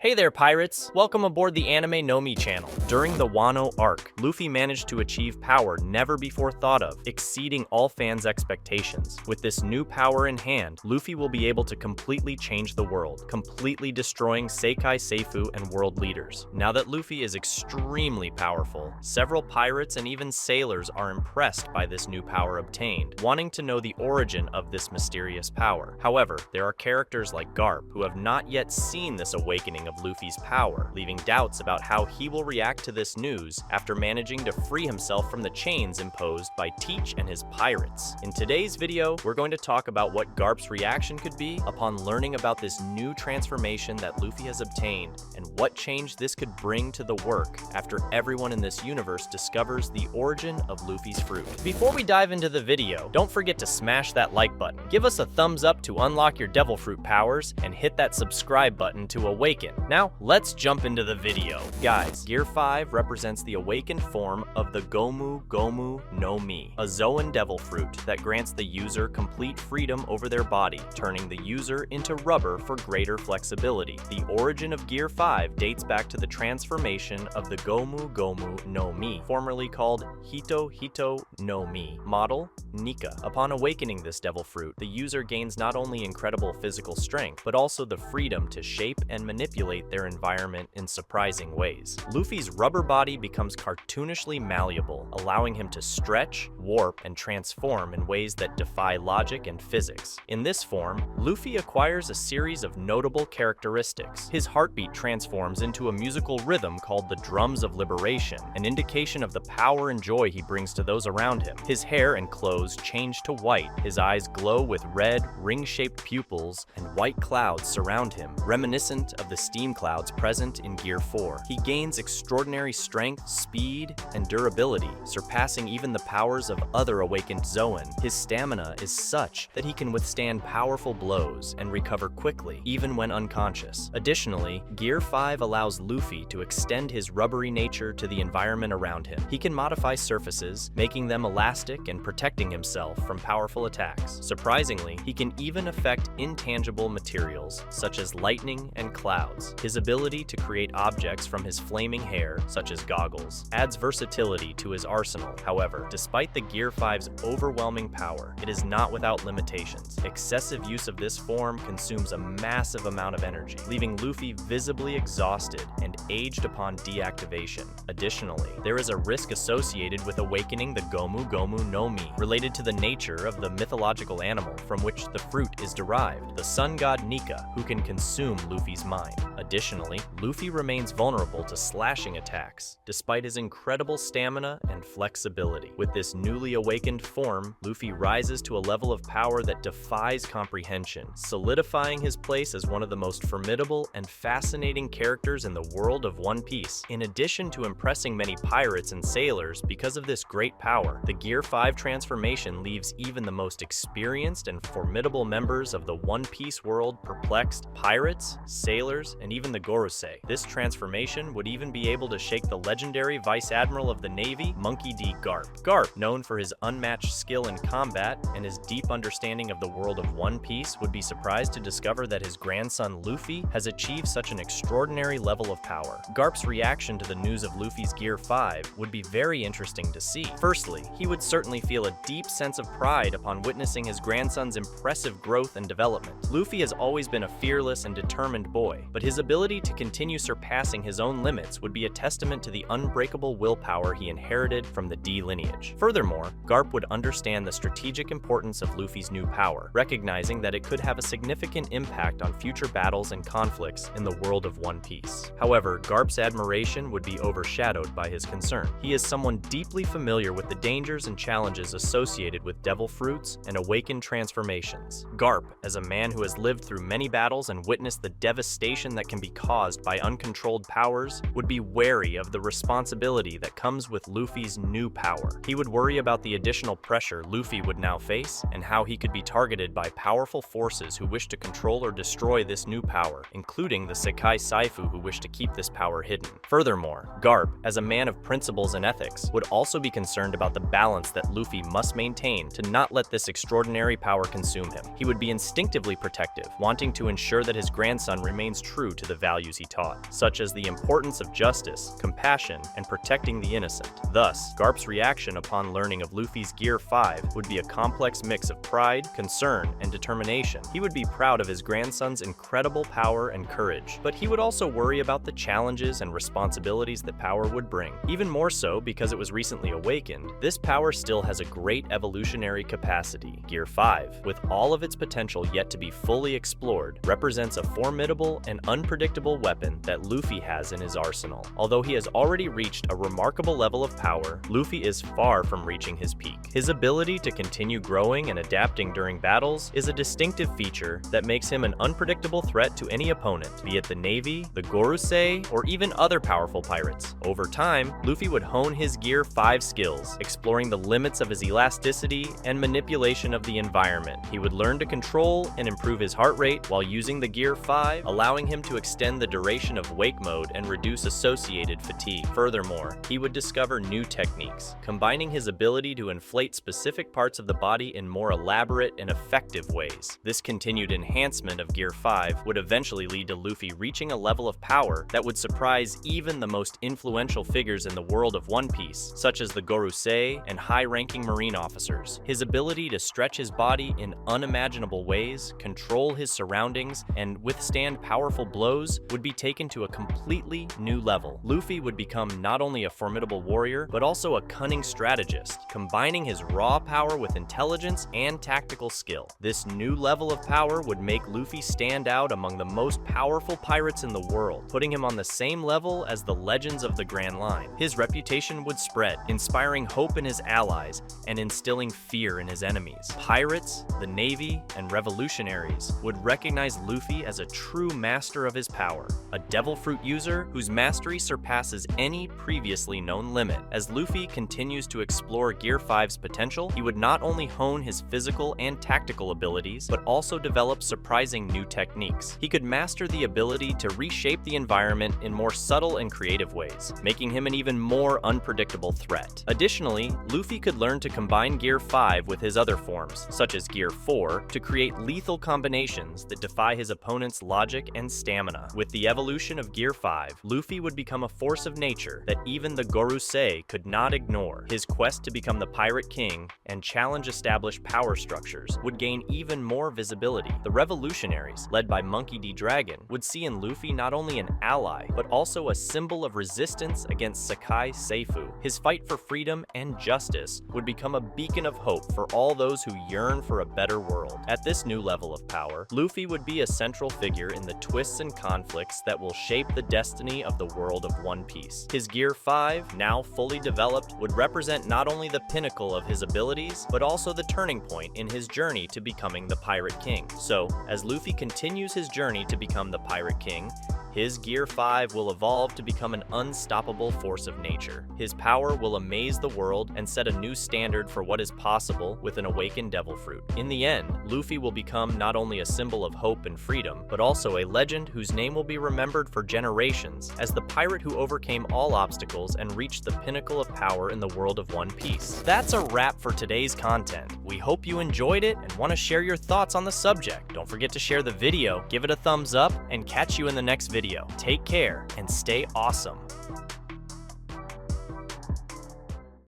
Hey there, pirates! Welcome aboard the Anime channel. During the Wano arc, Luffy managed to achieve power never before thought of, exceeding all fans' expectations. With this new power in hand, Luffy will be able to completely change the world, completely destroying Sekai Seifu and world leaders. Now that Luffy is extremely powerful, several pirates and even sailors are impressed by this new power obtained, wanting to know the origin of this mysterious power. However, there are characters like Garp who have not yet seen this awakening of Luffy's power, leaving doubts about how he will react to this news after managing to free himself from the chains imposed by Teach and his pirates. In today's video, we're going to talk about what Garp's reaction could be upon learning about this new transformation that Luffy has obtained, and what change this could bring to the work after everyone in this universe discovers the origin of Luffy's fruit. Before we dive into the video, don't forget to smash that like button, give us a thumbs up to unlock your devil fruit powers, and hit that subscribe button to awaken. Now, let's jump into the video. Guys, Gear 5 represents the awakened form of the Gomu Gomu no Mi, a Zoan devil fruit that grants the user complete freedom over their body, turning the user into rubber for greater flexibility. The origin of Gear 5 dates back to the transformation of the Gomu Gomu no Mi, formerly called Hito Hito no Mi, model Nika. Upon awakening this devil fruit, the user gains not only incredible physical strength, but also the freedom to shape and manipulate their environment in surprising ways. Luffy's rubber body becomes cartoonishly malleable, allowing him to stretch, warp, and transform in ways that defy logic and physics. In this form, Luffy acquires a series of notable characteristics. His heartbeat transforms into a musical rhythm called the Drums of Liberation, an indication of the power and joy he brings to those around him. His hair and clothes change to white, his eyes glow with red, ring-shaped pupils, and white clouds surround him, reminiscent of the steam clouds present in Gear 4. He gains extraordinary strength, speed, and durability, surpassing even the powers of other awakened Zoan. His stamina is such that he can withstand powerful blows and recover quickly, even when unconscious. Additionally, Gear 5 allows Luffy to extend his rubbery nature to the environment around him. He can modify surfaces, making them elastic and protecting himself from powerful attacks. Surprisingly, he can even affect intangible materials, such as lightning and clouds. His ability to create objects from his flaming hair, such as goggles, adds versatility to his arsenal. However, despite the Gear 5's overwhelming power, it is not without limitations. Excessive use of this form consumes a massive amount of energy, leaving Luffy visibly exhausted and aged upon deactivation. Additionally, there is a risk associated with awakening the Gomu Gomu no Mi, related to the nature of the mythological animal from which the fruit is derived, the sun god Nika, who can consume Luffy's mind. Additionally, Luffy remains vulnerable to slashing attacks, despite his incredible stamina and flexibility. With this newly awakened form, Luffy rises to a level of power that defies comprehension, solidifying his place as one of the most formidable and fascinating characters in the world of One Piece. In addition to impressing many pirates and sailors because of this great power, the Gear 5 transformation leaves even the most experienced and formidable members of the One Piece world perplexed. Pirates, sailors, and even the Gorosei. This transformation would even be able to shake the legendary Vice Admiral of the Navy, Monkey D. Garp. Garp, known for his unmatched skill in combat and his deep understanding of the world of One Piece, would be surprised to discover that his grandson Luffy has achieved such an extraordinary level of power. Garp's reaction to the news of Luffy's Gear 5 would be very interesting to see. Firstly, he would certainly feel a deep sense of pride upon witnessing his grandson's impressive growth and development. Luffy has always been a fearless and determined boy, but his ability to continue surpassing his own limits would be a testament to the unbreakable willpower he inherited from the D lineage. Furthermore, Garp would understand the strategic importance of Luffy's new power, recognizing that it could have a significant impact on future battles and conflicts in the world of One Piece. However, Garp's admiration would be overshadowed by his concern. He is someone deeply familiar with the dangers and challenges associated with devil fruits and awakened transformations. Garp, as a man who has lived through many battles and witnessed the devastation that can be caused by uncontrolled powers, would be wary of the responsibility that comes with Luffy's new power. He would worry about the additional pressure Luffy would now face and how he could be targeted by powerful forces who wish to control or destroy this new power, including the Sekai Seifu who wish to keep this power hidden. Furthermore, Garp, as a man of principles and ethics, would also be concerned about the balance that Luffy must maintain to not let this extraordinary power consume him. He would be instinctively protective, wanting to ensure that his grandson remains true true to the values he taught, such as the importance of justice, compassion, and protecting the innocent. Thus, Garp's reaction upon learning of Luffy's Gear 5 would be a complex mix of pride, concern, and determination. He would be proud of his grandson's incredible power and courage, but he would also worry about the challenges and responsibilities that power would bring. Even more so because it was recently awakened, this power still has a great evolutionary capacity. Gear 5, with all of its potential yet to be fully explored, represents a formidable and unpredictable weapon that Luffy has in his arsenal. Although he has already reached a remarkable level of power, Luffy is far from reaching his peak. His ability to continue growing and adapting during battles is a distinctive feature that makes him an unpredictable threat to any opponent, be it the Navy, the Gorosei, or even other powerful pirates. Over time, Luffy would hone his Gear 5 skills, exploring the limits of his elasticity and manipulation of the environment. He would learn to control and improve his heart rate while using the Gear 5, allowing him to extend the duration of wake mode and reduce associated fatigue. Furthermore, he would discover new techniques, combining his ability to inflate specific parts of the body in more elaborate and effective ways. This continued enhancement of Gear 5 would eventually lead to Luffy reaching a level of power that would surprise even the most influential figures in the world of One Piece, such as the Gorosei and high-ranking marine officers. His ability to stretch his body in unimaginable ways, control his surroundings, and withstand powerful blows would be taken to a completely new level. Luffy would become not only a formidable warrior, but also a cunning strategist, combining his raw power with intelligence and tactical skill. This new level of power would make Luffy stand out among the most powerful pirates in the world, putting him on the same level as the legends of the Grand Line. His reputation would spread, inspiring hope in his allies and instilling fear in his enemies. Pirates, the Navy, and revolutionaries would recognize Luffy as a true master of his power, a devil fruit user whose mastery surpasses any previously known limit. As Luffy continues to explore Gear 5's potential, he would not only hone his physical and tactical abilities, but also develop surprising new techniques. He could master the ability to reshape the environment in more subtle and creative ways, making him an even more unpredictable threat. Additionally, Luffy could learn to combine Gear 5 with his other forms, such as Gear 4, to create lethal combinations that defy his opponent's logic and stamina. With the evolution of Gear 5, Luffy would become a force of nature that even the Gorosei could not ignore. His quest to become the Pirate King and challenge established power structures would gain even more visibility. The revolutionaries, led by Monkey D. Dragon, would see in Luffy not only an ally, but also a symbol of resistance against Sakai Seifu. His fight for freedom and justice would become a beacon of hope for all those who yearn for a better world. At this new level of power, Luffy would be a central figure in the twists and conflicts that will shape the destiny of the world of One Piece. His Gear 5, now fully developed, would represent not only the pinnacle of his abilities, but also the turning point in his journey to becoming the Pirate King. So, as Luffy continues his journey to become the Pirate King, his Gear 5 will evolve to become an unstoppable force of nature. His power will amaze the world and set a new standard for what is possible with an awakened devil fruit. In the end, Luffy will become not only a symbol of hope and freedom, but also a legend whose name will be remembered for generations as the pirate who overcame all obstacles and reached the pinnacle of power in the world of One Piece. That's a wrap for today's content. We hope you enjoyed it and want to share your thoughts on the subject. Don't forget to share the video, give it a thumbs up, and catch you in the next video. Take care and stay awesome.